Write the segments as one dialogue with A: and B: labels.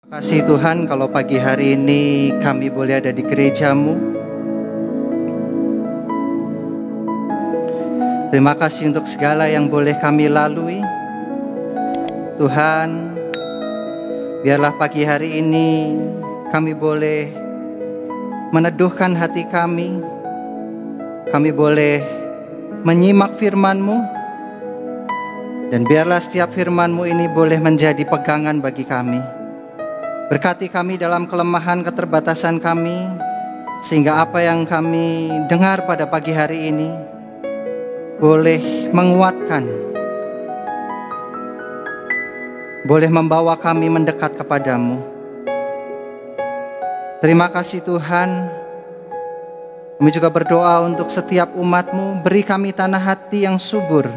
A: Kasih Tuhan, kalau pagi hari ini kami boleh ada di gereja-Mu. Terima kasih untuk segala yang boleh kami lalui. Tuhan, biarlah pagi hari ini kami boleh meneduhkan hati kami. Kami boleh menyimak firman-Mu. Dan biarlah setiap firman-Mu ini boleh menjadi pegangan bagi kami. Berkati kami dalam kelemahan keterbatasan kami, sehingga apa yang kami dengar pada pagi hari ini boleh menguatkan, boleh membawa kami mendekat kepadamu. Terima kasih Tuhan. Kami juga berdoa untuk setiap umat-Mu, beri kami tanah hati yang subur,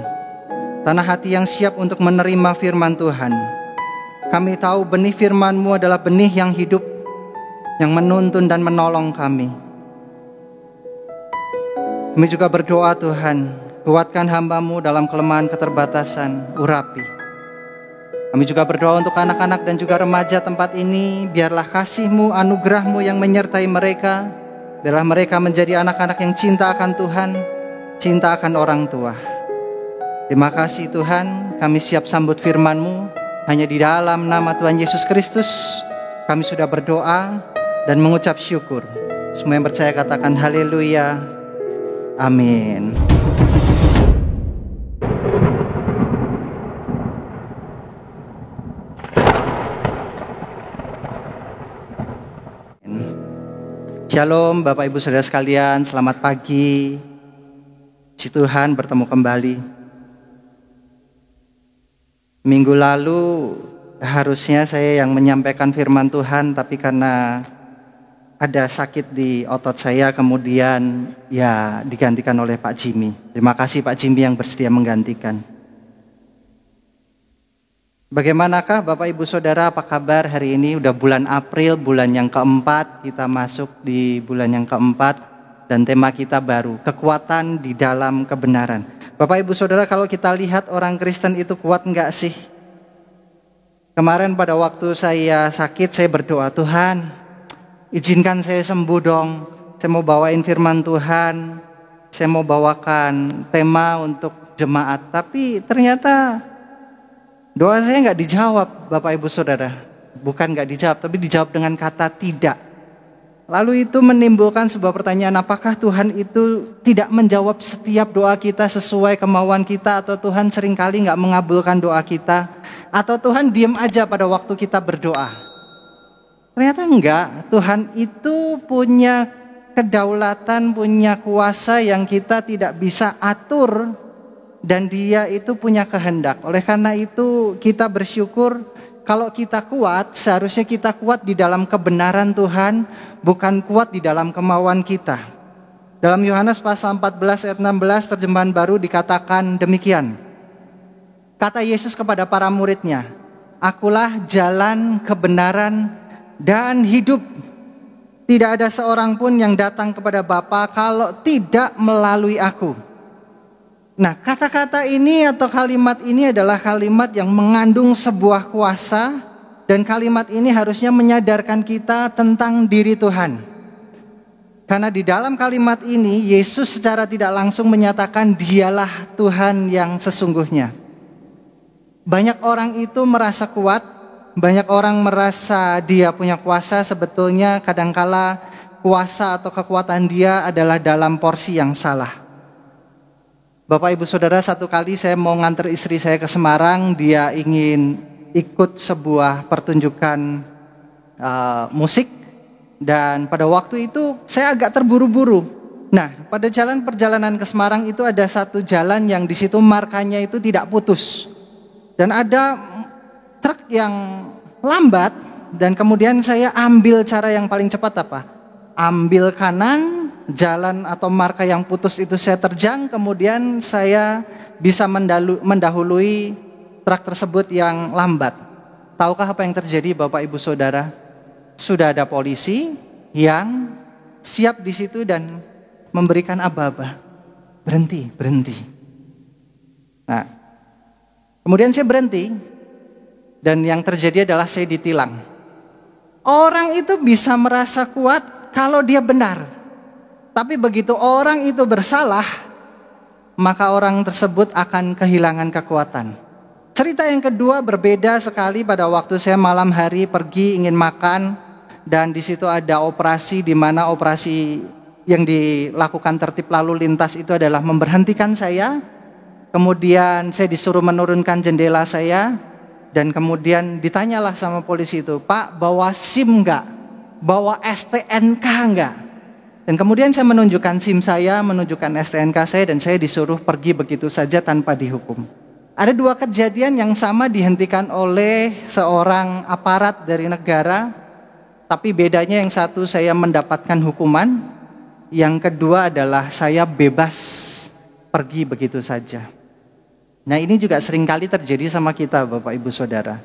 A: tanah hati yang siap untuk menerima firman Tuhan. Kami tahu benih firman-Mu adalah benih yang hidup, yang menuntun dan menolong kami. Kami juga berdoa Tuhan, kuatkan hamba-Mu dalam kelemahan keterbatasan, urapi. Kami juga berdoa untuk anak-anak dan juga remaja tempat ini, biarlah kasih-Mu, anugerah-Mu yang menyertai mereka, biarlah mereka menjadi anak-anak yang cinta akan Tuhan, cinta akan orang tua. Terima kasih Tuhan, kami siap sambut firman-Mu. Hanya di dalam nama Tuhan Yesus Kristus kami sudah berdoa dan mengucap syukur. Semua yang percaya katakan haleluya. Amin. Shalom Bapak Ibu Saudara sekalian, selamat pagi. Puji Tuhan bertemu kembali. Minggu lalu harusnya saya yang menyampaikan firman Tuhan, tapi karena ada sakit di otot saya, kemudian ya digantikan oleh Pak Jimmy. Terima kasih Pak Jimmy yang bersedia menggantikan. Bagaimanakah Bapak Ibu Saudara, apa kabar hari ini? Udah bulan April, bulan yang keempat, kita masuk di bulan yang keempat, dan tema kita baru, kekuatan di dalam kebenaran. Bapak Ibu Saudara, kalau kita lihat orang Kristen itu kuat enggak sih? Kemarin pada waktu saya sakit, saya berdoa, Tuhan izinkan saya sembuh dong. Saya mau bawain firman Tuhan, saya mau bawakan tema untuk jemaat. Tapi ternyata doa saya enggak dijawab Bapak Ibu Saudara. Bukan enggak dijawab, tapi dijawab dengan kata tidak. Lalu itu menimbulkan sebuah pertanyaan, apakah Tuhan itu tidak menjawab setiap doa kita sesuai kemauan kita, atau Tuhan seringkali gak mengabulkan doa kita, atau Tuhan diam aja pada waktu kita berdoa? Ternyata enggak, Tuhan itu punya kedaulatan, punya kuasa yang kita tidak bisa atur, dan Dia itu punya kehendak. Oleh karena itu kita bersyukur kalau kita kuat, seharusnya kita kuat di dalam kebenaran Tuhan, bukan kuat di dalam kemauan kita. Dalam Yohanes pasal 14 ayat 16 terjemahan baru dikatakan demikian. Kata Yesus kepada para muridnya, Akulah jalan, kebenaran, dan hidup. Tidak ada seorang pun yang datang kepada Bapa kalau tidak melalui aku. Nah, kata-kata ini atau kalimat ini adalah kalimat yang mengandung sebuah kuasa, dan kalimat ini harusnya menyadarkan kita tentang diri Tuhan. Karena di dalam kalimat ini Yesus secara tidak langsung menyatakan Dialah Tuhan yang sesungguhnya. Banyak orang itu merasa kuat, banyak orang merasa dia punya kuasa, sebetulnya kadangkala kuasa atau kekuatan dia adalah dalam porsi yang salah. Bapak Ibu Saudara, satu kali saya mau nganter istri saya ke Semarang, dia ingin ikut sebuah pertunjukan musik, dan pada waktu itu saya agak terburu-buru. Nah, pada jalan perjalanan ke Semarang itu ada satu jalan yang di situ markanya itu tidak putus, dan ada truk yang lambat, dan kemudian saya ambil cara yang paling cepat apa? Ambil kanan, jalan atau marka yang putus itu saya terjang, kemudian saya bisa mendahului truk tersebut yang lambat. Tahukah apa yang terjadi Bapak Ibu Saudara? Sudah ada polisi yang siap di situ dan memberikan aba-aba. Berhenti, berhenti. Nah, kemudian saya berhenti, dan yang terjadi adalah saya ditilang. Orang itu bisa merasa kuat kalau dia benar. Tapi begitu orang itu bersalah, maka orang tersebut akan kehilangan kekuatan. Cerita yang kedua berbeda sekali pada waktu saya malam hari pergi ingin makan, dan di situ ada operasi, di mana operasi yang dilakukan tertib lalu lintas itu adalah memberhentikan saya. Kemudian saya disuruh menurunkan jendela saya, dan kemudian ditanyalah sama polisi itu, "Pak, bawa SIM enggak? Bawa STNK enggak?" Dan kemudian saya menunjukkan SIM saya, menunjukkan STNK saya, dan saya disuruh pergi begitu saja tanpa dihukum. Ada dua kejadian yang sama dihentikan oleh seorang aparat dari negara, tapi bedanya yang satu saya mendapatkan hukuman, yang kedua adalah saya bebas pergi begitu saja. Nah, ini juga seringkali terjadi sama kita, Bapak Ibu Saudara.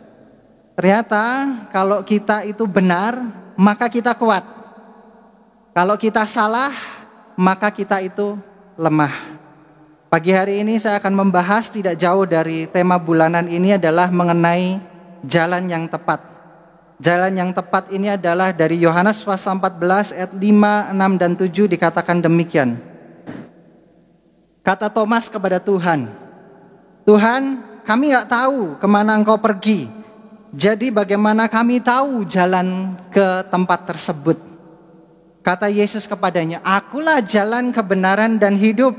A: Ternyata kalau kita itu benar, maka kita kuat. Kalau kita salah, maka kita itu lemah. Pagi hari ini saya akan membahas tidak jauh dari tema bulanan ini adalah mengenai jalan yang tepat. Jalan yang tepat ini adalah dari Yohanes pasal 14 ayat 5, 6, dan 7 dikatakan demikian. Kata Thomas kepada Tuhan, "Tuhan, kami gak tahu kemana Engkau pergi. Jadi bagaimana kami tahu jalan ke tempat tersebut?" Kata Yesus kepadanya, "Akulah jalan, kebenaran, dan hidup.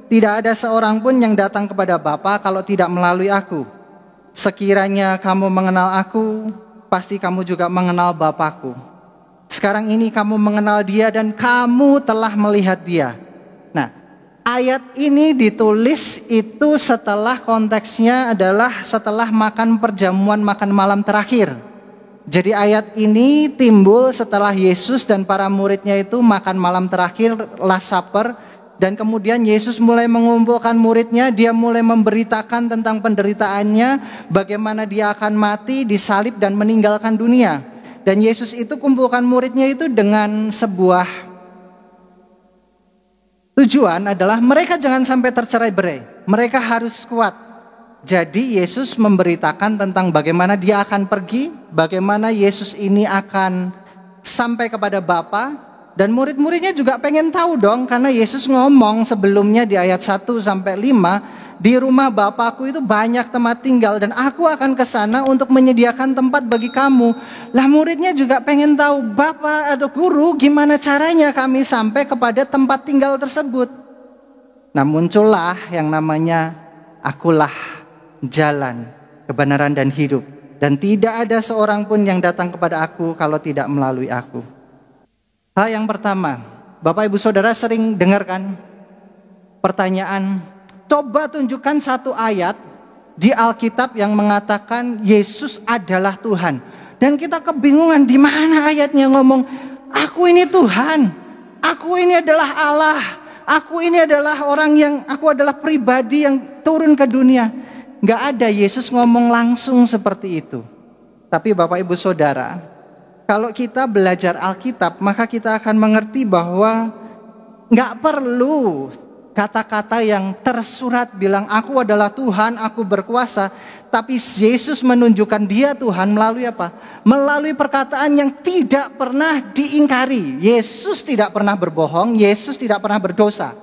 A: Tidak ada seorang pun yang datang kepada Bapa kalau tidak melalui aku. Sekiranya kamu mengenal aku, pasti kamu juga mengenal Bapakku. Sekarang ini kamu mengenal Dia dan kamu telah melihat Dia." Nah, ayat ini ditulis itu setelah konteksnya adalah setelah makan perjamuan makan malam terakhir. Jadi ayat ini timbul setelah Yesus dan para muridnya itu makan malam terakhir, Last Supper. Dan kemudian Yesus mulai mengumpulkan muridnya, dia mulai memberitakan tentang penderitaannya, bagaimana dia akan mati, disalib dan meninggalkan dunia. Dan Yesus itu kumpulkan muridnya itu dengan sebuah tujuan adalah mereka jangan sampai tercerai-berai. Mereka harus kuat. Jadi Yesus memberitakan tentang bagaimana dia akan pergi, bagaimana Yesus ini akan sampai kepada Bapa. Dan murid-muridnya juga pengen tahu dong, karena Yesus ngomong sebelumnya di ayat 1 sampai 5, "Di rumah Bapakku itu banyak tempat tinggal dan aku akan ke sana untuk menyediakan tempat bagi kamu." Lah muridnya juga pengen tahu, "Bapak atau guru, gimana caranya kami sampai kepada tempat tinggal tersebut?" Nah, muncullah yang namanya "Akulah jalan, kebenaran, dan hidup. Dan tidak ada seorang pun yang datang kepada aku kalau tidak melalui aku." Hal yang pertama, Bapak Ibu Saudara sering dengarkan pertanyaan, coba tunjukkan satu ayat di Alkitab yang mengatakan Yesus adalah Tuhan. Dan kita kebingungan, di mana ayatnya ngomong, "Aku ini Tuhan, aku ini adalah Allah, aku ini adalah aku adalah pribadi yang turun ke dunia." Nggak ada, Yesus ngomong langsung seperti itu. Tapi Bapak Ibu Saudara, kalau kita belajar Alkitab, maka kita akan mengerti bahwa nggak perlu kata-kata yang tersurat bilang aku adalah Tuhan, aku berkuasa. Tapi Yesus menunjukkan dia Tuhan melalui apa? Melalui perkataan yang tidak pernah diingkari. Yesus tidak pernah berbohong, Yesus tidak pernah berdosa.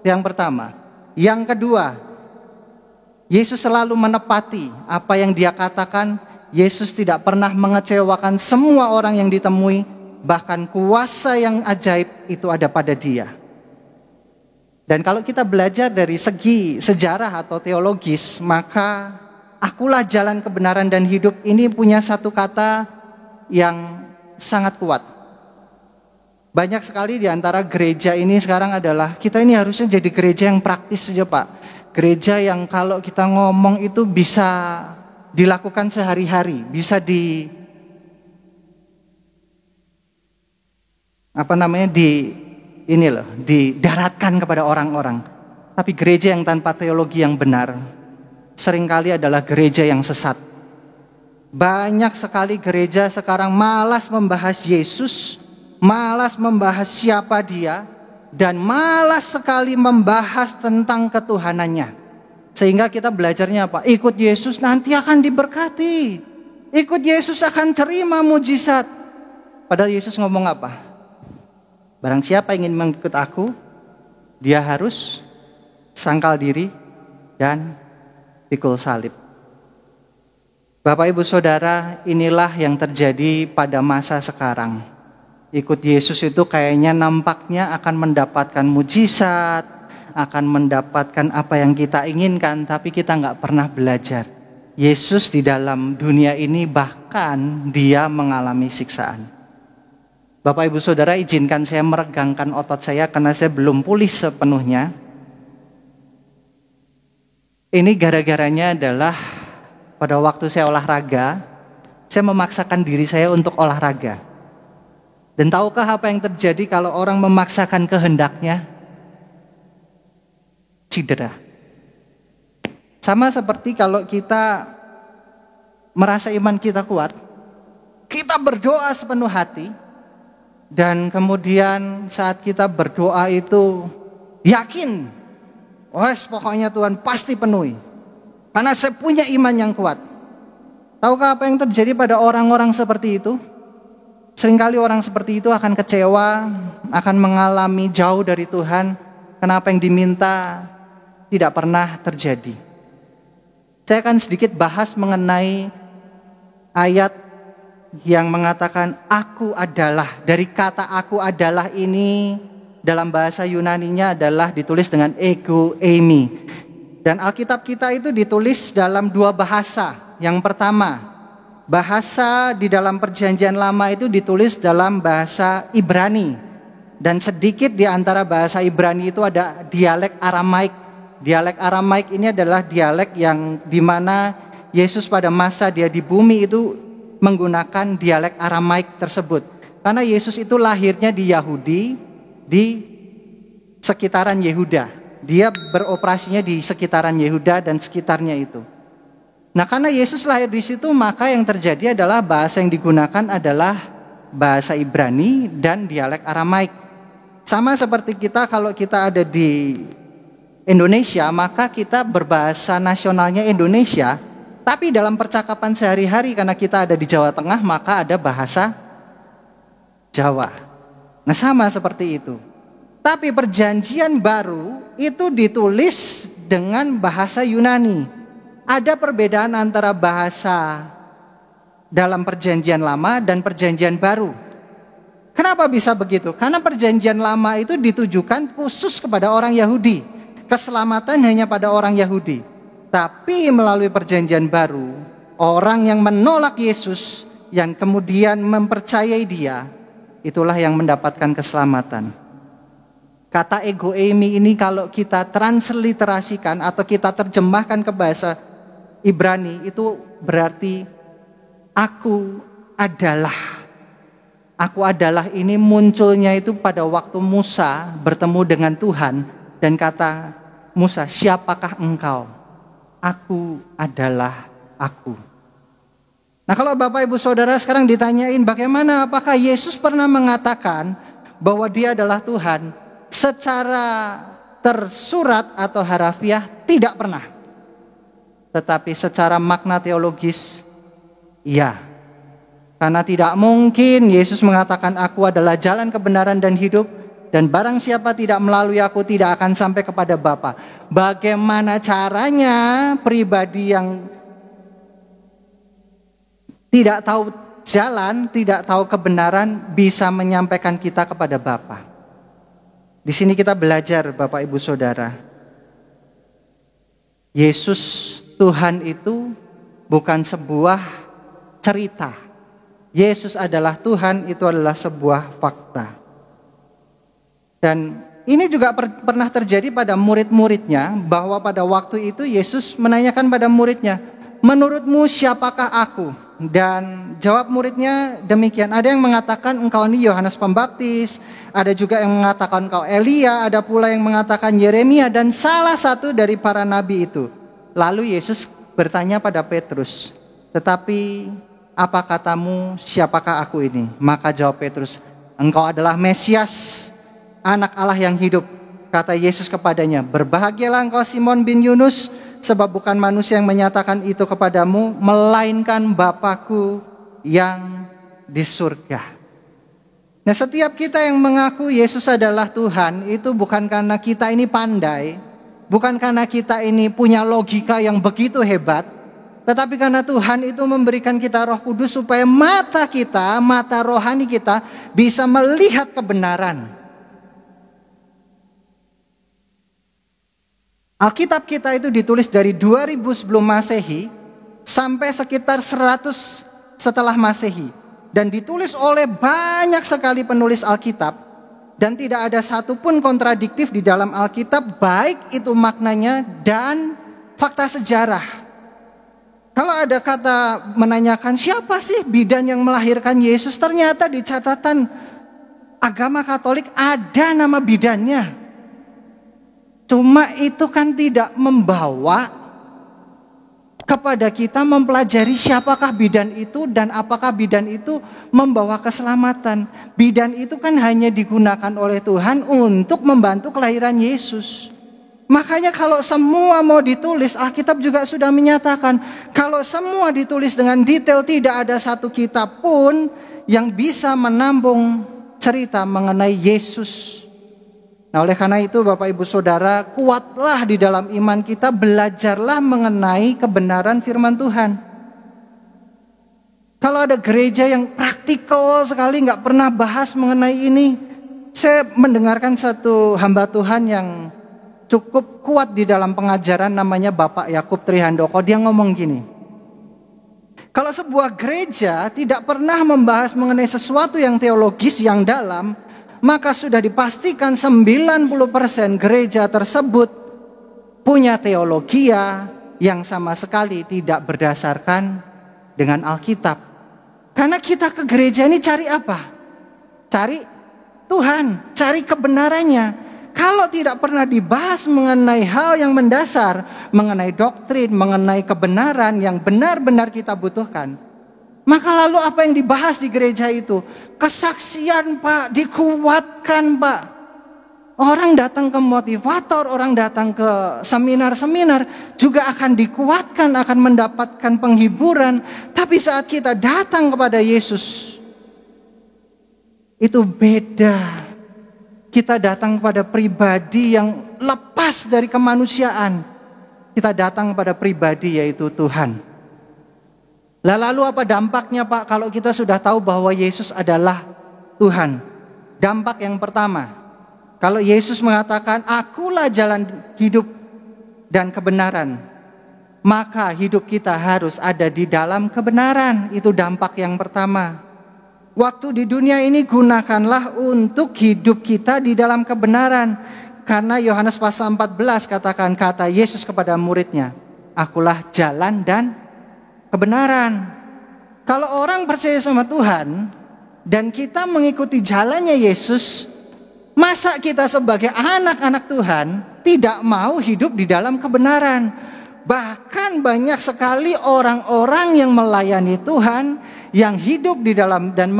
A: Yang pertama. Yang kedua, Yesus selalu menepati apa yang dia katakan. Yesus tidak pernah mengecewakan semua orang yang ditemui, bahkan kuasa yang ajaib itu ada pada dia. Dan kalau kita belajar dari segi sejarah atau teologis, maka akulah jalan, kebenaran, dan hidup ini punya satu kata yang sangat kuat. Banyak sekali di antara gereja ini sekarang adalah, kita ini harusnya jadi gereja yang praktis saja, Pak. Gereja yang kalau kita ngomong itu bisa dilakukan sehari-hari, bisa didaratkan kepada orang-orang. Tapi gereja yang tanpa teologi yang benar seringkali adalah gereja yang sesat. Banyak sekali gereja sekarang malas membahas Yesus, malas membahas siapa dia, dan malas sekali membahas tentang ketuhanannya. Sehingga kita belajarnya apa? Ikut Yesus nanti akan diberkati. Ikut Yesus akan terima mujizat. Padahal Yesus ngomong apa? Barang siapa ingin mengikut aku, dia harus sangkal diri dan pikul salib. Bapak Ibu Saudara, inilah yang terjadi pada masa sekarang. Ikut Yesus itu kayaknya nampaknya akan mendapatkan mujizat, akan mendapatkan apa yang kita inginkan, tapi kita nggak pernah belajar. Yesus di dalam dunia ini bahkan dia mengalami siksaan. Bapak Ibu Saudara, izinkan saya meregangkan otot saya karena saya belum pulih sepenuhnya. Ini gara-garanya adalah pada waktu saya olahraga, saya memaksakan diri saya untuk olahraga. Dan tahukah apa yang terjadi kalau orang memaksakan kehendaknya? Cedera. Sama seperti kalau kita merasa iman kita kuat, kita berdoa sepenuh hati, dan kemudian saat kita berdoa itu yakin, pokoknya Tuhan pasti penuhi, karena saya punya iman yang kuat. Tahukah apa yang terjadi pada orang-orang seperti itu? Seringkali orang seperti itu akan kecewa, akan mengalami jauh dari Tuhan, karena apa yang diminta tidak pernah terjadi. Saya akan sedikit bahas mengenai ayat yang mengatakan aku adalah. Dari kata aku adalah ini dalam bahasa Yunaninya adalah ditulis dengan ego eimi. Dan Alkitab kita itu ditulis dalam dua bahasa. Yang pertama, bahasa di dalam Perjanjian Lama itu ditulis dalam bahasa Ibrani. Dan sedikit di antara bahasa Ibrani itu ada dialek Aramaik. Dialek Aramaik ini adalah dialek yang dimana Yesus pada masa dia di bumi itu menggunakan dialek Aramaik tersebut. Karena Yesus itu lahirnya di Yahudi, di sekitaran Yehuda. Dia beroperasinya di sekitaran Yehuda dan sekitarnya itu. Nah, karena Yesus lahir di situ, maka yang terjadi adalah bahasa yang digunakan adalah bahasa Ibrani dan dialek Aramaik. Sama seperti kita kalau kita ada di Indonesia, maka kita berbahasa nasionalnya Indonesia. Tapi dalam percakapan sehari-hari karena kita ada di Jawa Tengah, maka ada bahasa Jawa. Nah, sama seperti itu. Tapi perjanjian baru itu ditulis dengan bahasa Yunani. Ada perbedaan antara bahasa dalam perjanjian lama dan perjanjian baru. Kenapa bisa begitu? Karena perjanjian lama itu ditujukan khusus kepada orang Yahudi. Keselamatan hanya pada orang Yahudi. Tapi melalui perjanjian baru, orang yang menolak Yesus, yang kemudian mempercayai dia, itulah yang mendapatkan keselamatan. Kata ego eimi ini kalau kita transliterasikan atau kita terjemahkan ke bahasa Ibrani, itu berarti aku adalah. Aku adalah ini munculnya itu pada waktu Musa bertemu dengan Tuhan dan kata Musa, siapakah engkau? Aku adalah aku. Nah, kalau Bapak Ibu Saudara sekarang ditanyain bagaimana, apakah Yesus pernah mengatakan bahwa dia adalah Tuhan? Secara tersurat atau harafiah tidak pernah. Tetapi secara makna teologis, iya. Karena tidak mungkin Yesus mengatakan aku adalah jalan kebenaran dan hidup, dan barang siapa tidak melalui aku tidak akan sampai kepada Bapa. Bagaimana caranya pribadi yang tidak tahu jalan, tidak tahu kebenaran bisa menyampaikan kita kepada Bapa? Di sini kita belajar Bapak Ibu Saudara. Yesus Tuhan itu bukan sebuah cerita. Yesus adalah Tuhan itu adalah sebuah fakta. Dan ini juga pernah terjadi pada murid-muridnya, bahwa pada waktu itu Yesus menanyakan pada muridnya, menurutmu siapakah aku? Dan jawab muridnya demikian, ada yang mengatakan engkau ini Yohanes Pembaptis, ada juga yang mengatakan engkau Elia, ada pula yang mengatakan Yeremia, dan salah satu dari para nabi itu. Lalu Yesus bertanya pada Petrus, tetapi apa katamu, siapakah aku ini? Maka jawab Petrus, engkau adalah Mesias, Anak Allah yang hidup. Kata Yesus kepadanya, berbahagialah engkau Simon bin Yunus, sebab bukan manusia yang menyatakan itu kepadamu, melainkan Bapa-Ku yang di surga. Nah, setiap kita yang mengaku Yesus adalah Tuhan, itu bukan karena kita ini pandai, bukan karena kita ini punya logika yang begitu hebat, tetapi karena Tuhan itu memberikan kita Roh Kudus supaya mata kita, mata rohani kita bisa melihat kebenaran. Alkitab kita itu ditulis dari 2000 sebelum Masehi sampai sekitar 100 setelah Masehi. Dan ditulis oleh banyak sekali penulis Alkitab. Dan tidak ada satupun kontradiktif di dalam Alkitab, baik itu maknanya dan fakta sejarah. Kalau ada kata menanyakan siapa sih bidan yang melahirkan Yesus, ternyata di catatan agama Katolik ada nama bidannya. Cuma itu kan tidak membawa kepada kita mempelajari siapakah bidan itu dan apakah bidan itu membawa keselamatan. Bidan itu kan hanya digunakan oleh Tuhan untuk membantu kelahiran Yesus. Makanya kalau semua mau ditulis, Alkitab juga sudah menyatakan, kalau semua ditulis dengan detail, tidak ada satu kitab pun yang bisa menampung cerita mengenai Yesus. Nah, oleh karena itu Bapak Ibu Saudara, kuatlah di dalam iman kita, belajarlah mengenai kebenaran firman Tuhan. Kalau ada gereja yang praktikal sekali gak pernah bahas mengenai ini, saya mendengarkan satu hamba Tuhan yang cukup kuat di dalam pengajaran, namanya Bapak Yakub Trihandoko. Dia ngomong gini, kalau sebuah gereja tidak pernah membahas mengenai sesuatu yang teologis yang dalam, maka sudah dipastikan 90% gereja tersebut punya teologia yang sama sekali tidak berdasarkan dengan Alkitab. Karena kita ke gereja ini cari apa? Cari Tuhan, cari kebenarannya. Kalau tidak pernah dibahas mengenai hal yang mendasar, mengenai doktrin, mengenai kebenaran yang benar-benar kita butuhkan, maka lalu apa yang dibahas di gereja itu? Kesaksian, Pak, dikuatkan, Pak. Orang datang ke motivator, orang datang ke seminar-seminar juga akan dikuatkan, akan mendapatkan penghiburan. Tapi saat kita datang kepada Yesus, itu beda. Kita datang kepada pribadi yang lepas dari kemanusiaan. Kita datang kepada pribadi yaitu Tuhan. Lalu apa dampaknya, Pak, kalau kita sudah tahu bahwa Yesus adalah Tuhan? Dampak yang pertama, kalau Yesus mengatakan, akulah jalan hidup dan kebenaran, maka hidup kita harus ada di dalam kebenaran. Itu dampak yang pertama. Waktu di dunia ini gunakanlah untuk hidup kita di dalam kebenaran. Karena Yohanes pasal 14 katakan, kata Yesus kepada muridnya, akulah jalan dan kebenaran. Kalau orang percaya sama Tuhan dan kita mengikuti jalannya Yesus, masa kita sebagai anak-anak Tuhan tidak mau hidup di dalam kebenaran? Bahkan banyak sekali orang-orang yang melayani Tuhan, yang hidup di dalam dan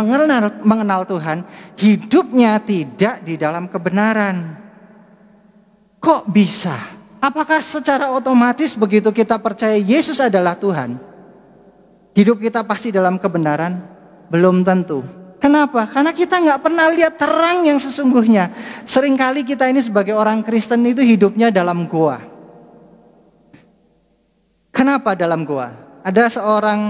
A: mengenal Tuhan, hidupnya tidak di dalam kebenaran. Kok bisa? Apakah secara otomatis begitu kita percaya Yesus adalah Tuhan, hidup kita pasti dalam kebenaran? Belum tentu. Kenapa? Karena kita gak pernah lihat terang yang sesungguhnya. Seringkali kita ini sebagai orang Kristen itu hidupnya dalam goa. Kenapa dalam goa? Ada seorang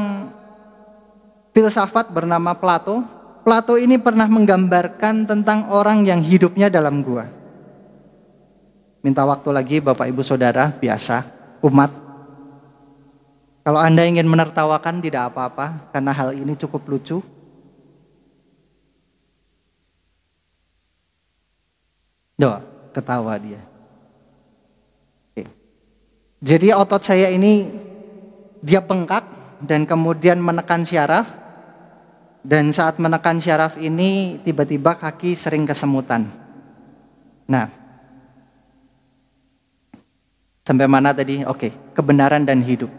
A: filsafat bernama Plato. Plato ini pernah menggambarkan tentang orang yang hidupnya dalam goa. Minta waktu lagi Bapak Ibu Saudara, biasa, umat. Kalau Anda ingin menertawakan tidak apa-apa, karena hal ini cukup lucu. Doa, ketawa dia. Oke. Jadi otot saya ini, dia bengkak dan kemudian menekan syaraf. Dan saat menekan syaraf ini, tiba-tiba kaki sering kesemutan. Nah, sampai mana tadi? Oke, kebenaran dan hidup.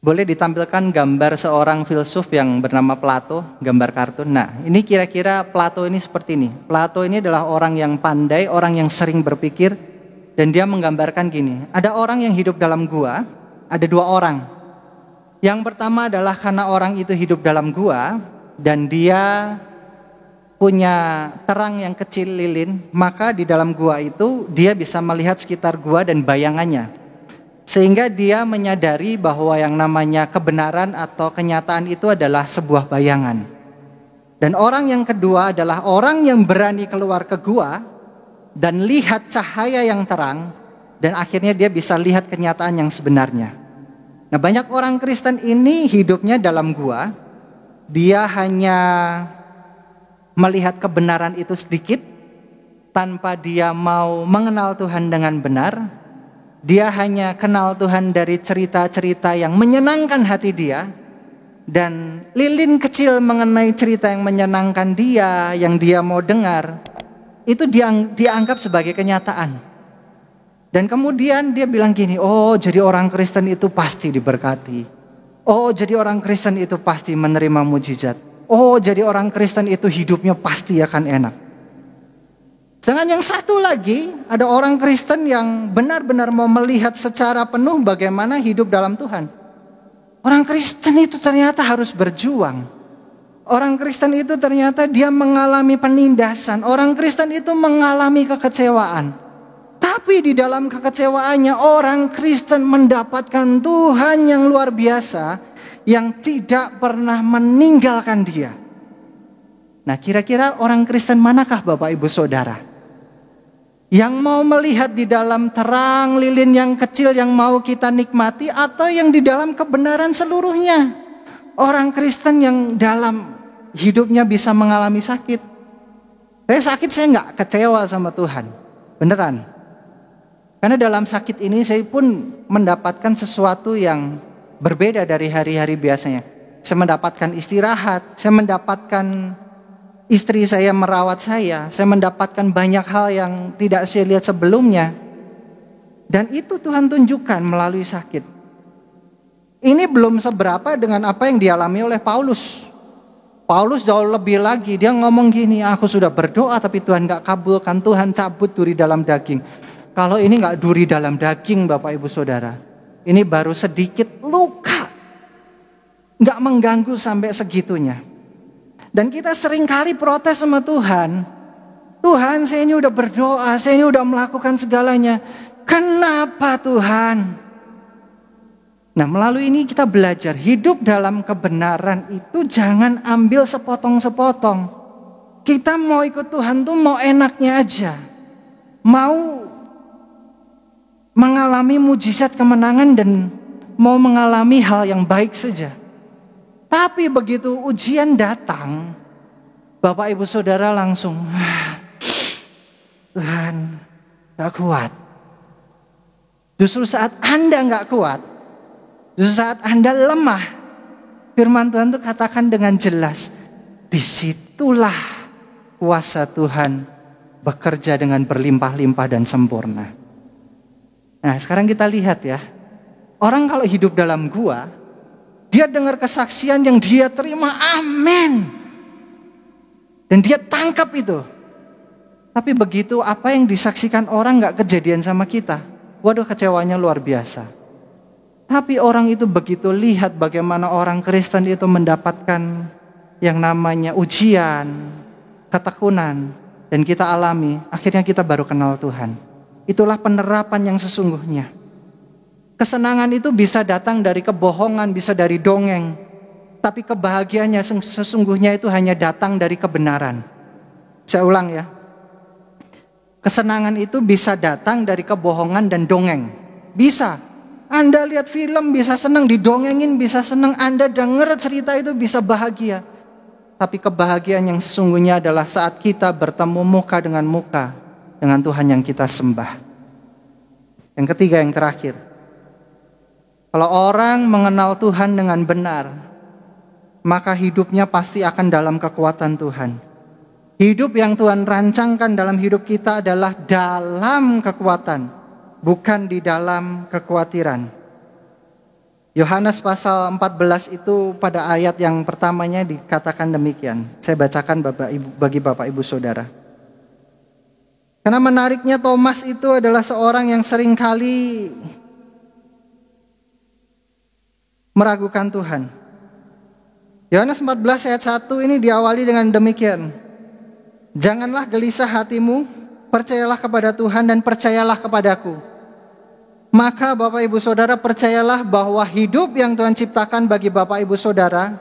A: Boleh ditampilkan gambar seorang filsuf yang bernama Plato, gambar kartun. Nah, ini kira-kira Plato ini seperti ini. Plato ini adalah orang yang pandai, orang yang sering berpikir, dan dia menggambarkan gini. Ada orang yang hidup dalam gua, ada dua orang. Yang pertama adalah karena orang itu hidup dalam gua, dan dia punya terang yang kecil lilin, maka di dalam gua itu dia bisa melihat sekitar gua dan bayangannya. Sehingga dia menyadari bahwa yang namanya kebenaran atau kenyataan itu adalah sebuah bayangan. Dan orang yang kedua adalah orang yang berani keluar ke gua dan lihat cahaya yang terang, dan akhirnya dia bisa lihat kenyataan yang sebenarnya. Nah, banyak orang Kristen ini hidupnya dalam gua, dia hanya melihat kebenaran itu sedikit tanpa dia mau mengenal Tuhan dengan benar. Dia hanya kenal Tuhan dari cerita-cerita yang menyenangkan hati dia, dan lilin kecil mengenai cerita yang menyenangkan dia, yang dia mau dengar, itu dianggap sebagai kenyataan. Dan kemudian dia bilang gini, oh jadi orang Kristen itu pasti diberkati. Oh jadi orang Kristen itu pasti menerima mujizat. Oh jadi orang Kristen itu hidupnya pasti akan enak. Sedangkan yang satu lagi, ada orang Kristen yang benar-benar mau melihat secara penuh bagaimana hidup dalam Tuhan. Orang Kristen itu ternyata harus berjuang. Orang Kristen itu ternyata dia mengalami penindasan. Orang Kristen itu mengalami kekecewaan. Tapi di dalam kekecewaannya orang Kristen mendapatkan Tuhan yang luar biasa, yang tidak pernah meninggalkan dia. Nah, kira-kira orang Kristen manakah Bapak Ibu Saudara yang mau melihat di dalam terang lilin yang kecil yang mau kita nikmati, atau yang di dalam kebenaran seluruhnya? Orang Kristen yang dalam hidupnya bisa mengalami sakit. Saya sakit, saya nggak kecewa sama Tuhan, beneran. Karena dalam sakit ini saya pun mendapatkan sesuatu yang berbeda dari hari-hari biasanya. Saya mendapatkan istirahat, saya mendapatkan istri saya merawat saya mendapatkan banyak hal yang tidak saya lihat sebelumnya. Dan itu Tuhan tunjukkan melalui sakit. Ini belum seberapa dengan apa yang dialami oleh Paulus. Paulus jauh lebih lagi, dia ngomong gini, aku sudah berdoa tapi Tuhan gak kabulkan, Tuhan cabut duri dalam daging. Kalau ini gak duri dalam daging Bapak Ibu Saudara, ini baru sedikit luka, gak mengganggu sampai segitunya. Dan kita seringkali protes sama Tuhan. Tuhan, saya ini udah berdoa, saya ini udah melakukan segalanya, kenapa Tuhan? Nah, melalui ini kita belajar hidup dalam kebenaran itu jangan ambil sepotong-sepotong. Kita mau ikut Tuhan tuh mau enaknya aja, mau mengalami mujizat kemenangan dan mau mengalami hal yang baik saja. Tapi begitu ujian datang, Bapak Ibu Saudara langsung, Tuhan gak kuat. Justru saat Anda gak kuat, justru saat Anda lemah, firman Tuhan itu katakan dengan jelas, disitulah kuasa Tuhan bekerja dengan berlimpah-limpah dan sempurna. Nah, sekarang kita lihat ya, orang kalau hidup dalam gua, dia dengar kesaksian yang dia terima, amin. Dan dia tangkap itu. Tapi begitu apa yang disaksikan orang gak kejadian sama kita, waduh kecewanya luar biasa. Tapi orang itu begitu lihat bagaimana orang Kristen itu mendapatkan yang namanya ujian, ketekunan, dan kita alami, akhirnya kita baru kenal Tuhan. Itulah penerapan yang sesungguhnya. Kesenangan itu bisa datang dari kebohongan, bisa dari dongeng. Tapi kebahagiaannya sesungguhnya itu hanya datang dari kebenaran. Saya ulang ya. Kesenangan itu bisa datang dari kebohongan dan dongeng. Bisa. Anda lihat film bisa senang, didongengin bisa senang. Anda dengar cerita itu bisa bahagia. Tapi kebahagiaan yang sesungguhnya adalah saat kita bertemu muka dengan Tuhan yang kita sembah. Yang ketiga, yang terakhir. Kalau orang mengenal Tuhan dengan benar, maka hidupnya pasti akan dalam kekuatan Tuhan. Hidup yang Tuhan rancangkan dalam hidup kita adalah dalam kekuatan, bukan di dalam kekhawatiran. Yohanes pasal 14 itu pada ayat yang pertamanya dikatakan demikian. Saya bacakan bagi Bapak Ibu Saudara. Karena menariknya Thomas itu adalah seorang yang seringkali meragukan Tuhan. Yohanes 14 ayat 1 ini diawali dengan demikian. Janganlah gelisah hatimu, percayalah kepada Tuhan dan percayalah kepadaku. Maka Bapak Ibu Saudara percayalah bahwa hidup yang Tuhan ciptakan bagi Bapak Ibu Saudara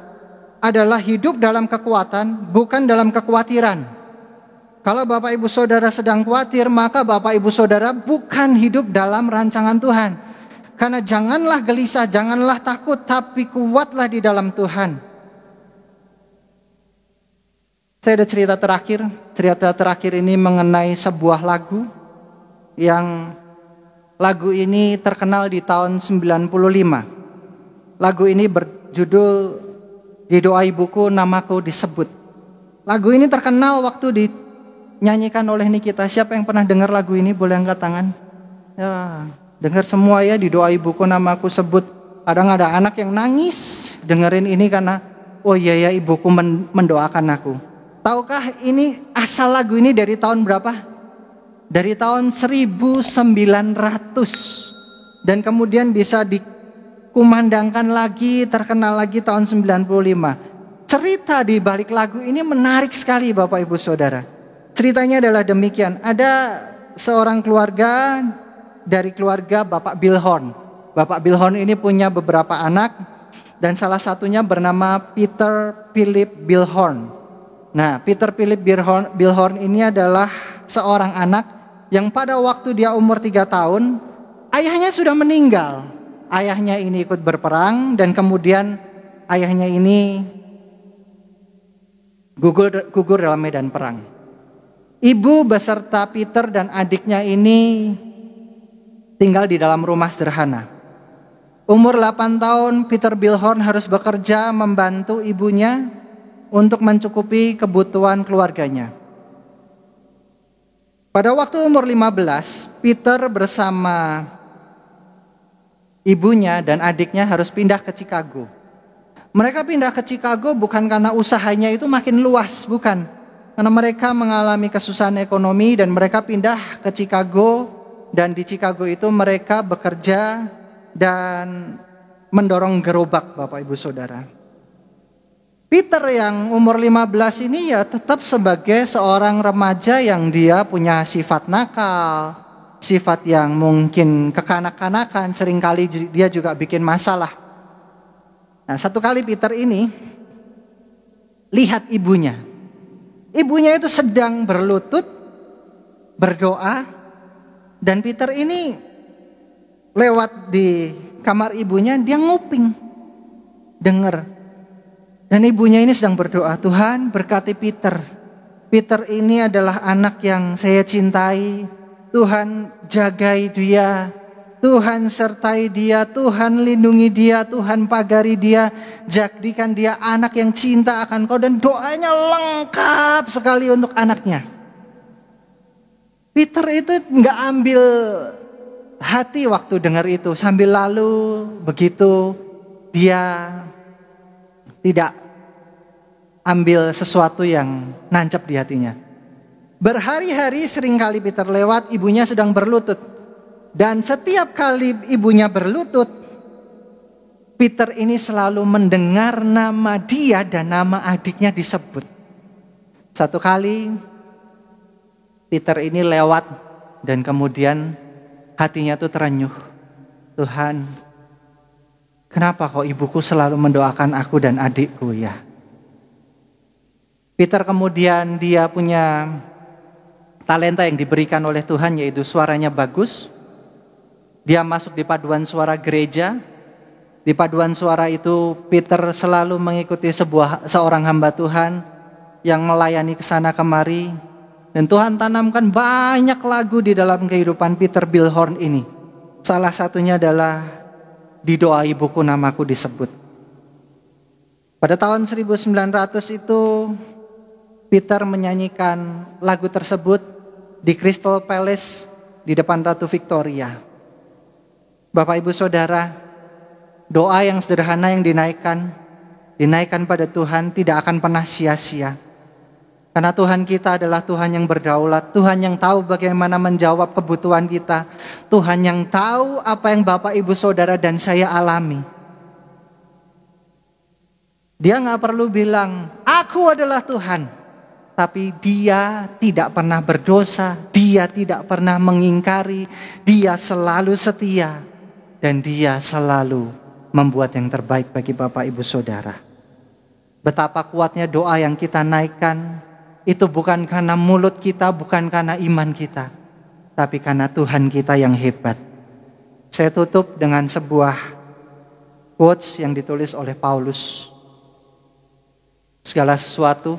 A: adalah hidup dalam kekuatan, bukan dalam kekhawatiran. Kalau Bapak Ibu Saudara sedang khawatir, maka Bapak Ibu Saudara bukan hidup dalam rancangan Tuhan. Karena janganlah gelisah, janganlah takut, tapi kuatlah di dalam Tuhan. Saya ada cerita terakhir. Cerita terakhir ini mengenai sebuah lagu yang lagu ini terkenal di tahun 95. Lagu ini berjudul Di Doa Ibuku Namaku Disebut. Lagu ini terkenal waktu dinyanyikan oleh Nikita. Siapa yang pernah dengar lagu ini? Boleh angkat tangan. Ya, dengar semua ya, Di Doa Ibuku Namaku Sebut. Kadang ada anak yang nangis dengerin ini karena oh iya ya, ibuku mendoakan aku. Tahukah ini asal lagu ini dari tahun berapa? Dari tahun 1900. Dan kemudian bisa dikumandangkan lagi, terkenal lagi tahun 95. Cerita di balik lagu ini menarik sekali Bapak Ibu Saudara. Ceritanya adalah demikian. Ada seorang keluarga dari keluarga Bapak Bill Horn. Bapak Bill Horn ini punya beberapa anak dan salah satunya bernama Peter Philip Bill Horn. Nah, Peter Philip Bill Horn ini adalah seorang anak yang pada waktu dia umur 3 tahun, ayahnya sudah meninggal. Ayahnya ini ikut berperang dan kemudian ayahnya ini gugur dalam medan perang. Ibu beserta Peter dan adiknya ini tinggal di dalam rumah sederhana. Umur 8 tahun, Peter Bill Horn harus bekerja membantu ibunya untuk mencukupi kebutuhan keluarganya. Pada waktu umur 15, Peter bersama ibunya dan adiknya harus pindah ke Chicago. Mereka pindah ke Chicago bukan karena usahanya itu makin luas, bukan. Karena mereka mengalami kesusahan ekonomi dan mereka pindah ke Chicago. Dan di Chicago itu mereka bekerja dan mendorong gerobak Bapak Ibu Saudara. Peter yang umur 15 ini ya tetap sebagai seorang remaja yang dia punya sifat nakal, sifat yang mungkin kekanak-kanakan, seringkali dia juga bikin masalah. Nah, satu kali Peter ini lihat ibunya. Ibunya itu sedang berlutut, berdoa, dan Peter ini lewat di kamar ibunya, dia nguping, dengar. Dan ibunya ini sedang berdoa, Tuhan berkati Peter. Peter ini adalah anak yang saya cintai. Tuhan jagai dia. Tuhan sertai dia. Tuhan lindungi dia. Tuhan pagari dia. Jadikan dia anak yang cinta akan Kau. Dan doanya lengkap sekali untuk anaknya. Peter itu gak ambil hati waktu dengar itu. Sambil lalu begitu dia tidak ambil sesuatu yang nancap di hatinya. Berhari-hari seringkali Peter lewat, ibunya sedang berlutut. Dan setiap kali ibunya berlutut, Peter ini selalu mendengar nama dia dan nama adiknya disebut. Satu kali Peter ini lewat dan kemudian hatinya tuh terenyuh. Tuhan, kenapa kok ibuku selalu mendoakan aku dan adikku ya? Peter kemudian dia punya talenta yang diberikan oleh Tuhan, yaitu suaranya bagus. Dia masuk di paduan suara gereja. Di paduan suara itu Peter selalu mengikuti seorang hamba Tuhan yang melayani kesana kemari. Dan Tuhan tanamkan banyak lagu di dalam kehidupan Peter Bill Horn ini. Salah satunya adalah Di Doa Ibuku Namaku Disebut. Pada tahun 1900 itu Peter menyanyikan lagu tersebut di Crystal Palace di depan Ratu Victoria. Bapak Ibu Saudara, doa yang sederhana yang dinaikkan pada Tuhan tidak akan pernah sia-sia. Karena Tuhan kita adalah Tuhan yang berdaulat, Tuhan yang tahu bagaimana menjawab kebutuhan kita, Tuhan yang tahu apa yang Bapak Ibu Saudara dan saya alami. Dia nggak perlu bilang, aku adalah Tuhan. Tapi dia tidak pernah berdosa, dia tidak pernah mengingkari, dia selalu setia. Dan dia selalu membuat yang terbaik bagi Bapak Ibu Saudara. Betapa kuatnya doa yang kita naikkan, itu bukan karena mulut kita, bukan karena iman kita, tapi karena Tuhan kita yang hebat. Saya tutup dengan sebuah quotes yang ditulis oleh Paulus. Segala sesuatu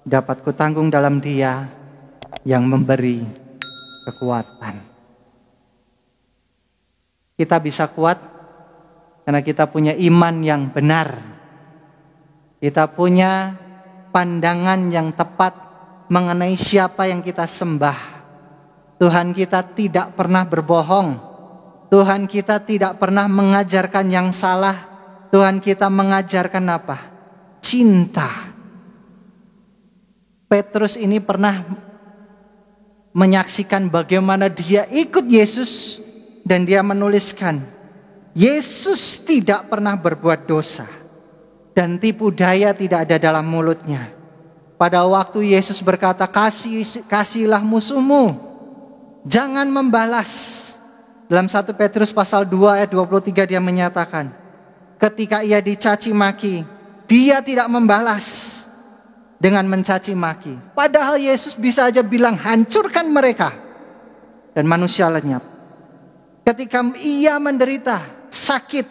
A: dapat kutanggung dalam Dia yang memberi kekuatan. Kita bisa kuat karena kita punya iman yang benar. Kita punya pandangan yang tepat mengenai siapa yang kita sembah. Tuhan kita tidak pernah berbohong. Tuhan kita tidak pernah mengajarkan yang salah. Tuhan kita mengajarkan apa? Cinta. Petrus ini pernah menyaksikan bagaimana dia ikut Yesus dan dia menuliskan, Yesus tidak pernah berbuat dosa dan tipu daya tidak ada dalam mulutnya. Pada waktu Yesus berkata, kasihilah musuhmu, jangan membalas. Dalam 1 Petrus pasal 2 ayat 23 dia menyatakan, ketika ia dicaci maki, dia tidak membalas dengan mencaci maki. Padahal Yesus bisa aja bilang hancurkan mereka. Dan manusia lenyap. Ketika ia menderita sakit,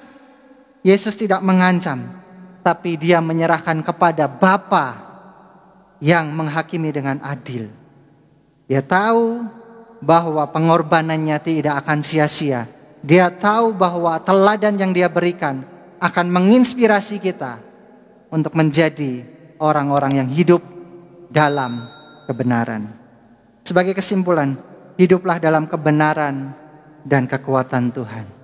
A: Yesus tidak mengancam, tapi dia menyerahkan kepada Bapa yang menghakimi dengan adil. Dia tahu bahwa pengorbanannya tidak akan sia-sia. Dia tahu bahwa teladan yang dia berikan akan menginspirasi kita untuk menjadi orang-orang yang hidup dalam kebenaran. Sebagai kesimpulan, hiduplah dalam kebenaran dan kekuatan Tuhan.